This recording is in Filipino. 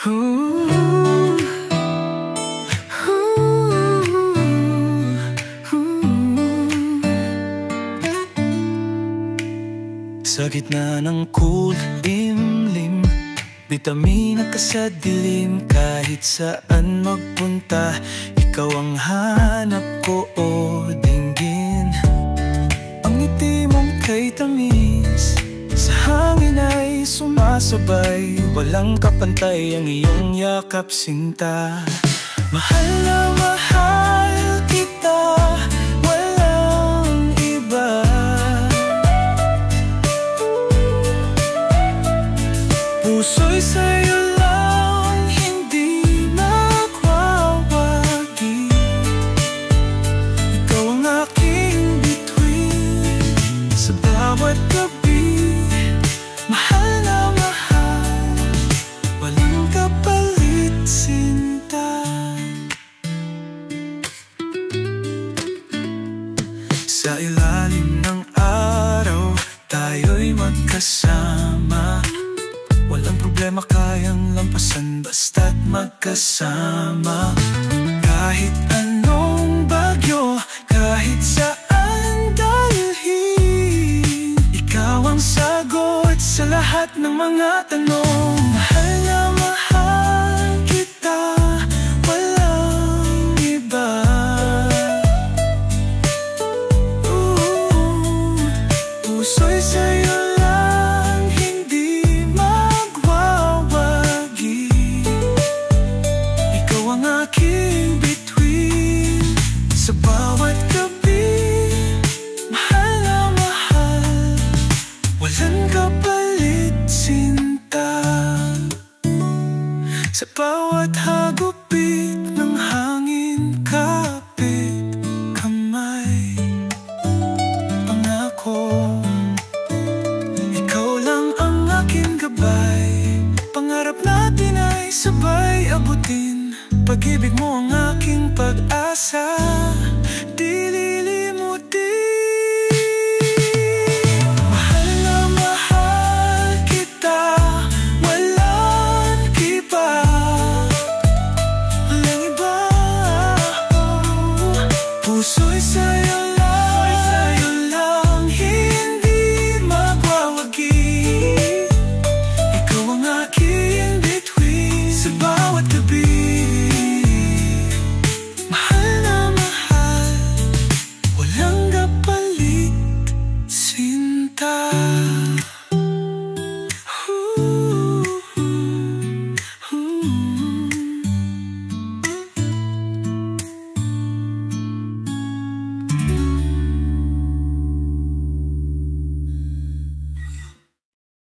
Ooh, sa gitna ng kulimlim, bitamina ka sa dilim. Kahit saan magpunta, ikaw ang hanap ko o dinggin. Ang ngiti mong kay tamis, sa hangin ay sumasabay. Walang kapantay ang iyong yakap, sinta. Mahal na mahal kita, walang iba. Puso'y sa'yo lang, hindi nagwawagi. Ikaw ang aking bituin sa bawat gabi. Mahal na mahal, walang kapalit, sinta. Sa ilalim ng araw, tayo'y magkasama. Walang problema kayang lampasan basta't magkasama. Kahit anong bagyo, kahit saan dalhin, ikaw ang sagot sa lahat ng mga tanong. Mahal na mahal kita, walang iba. Puso'y sa'yo lang, hindi magwawagi. Ikaw ang aking bituin sa bawat gabi. Mahal na mahal, walang kapalit, sinta. Sa bawat hagupit ng hangin, kapit kamay. Pangako, ikaw lang ang aking gabay. Pangarap natin ay sabay abutin. Pag-ibig mo ang aking pag-asa. Dili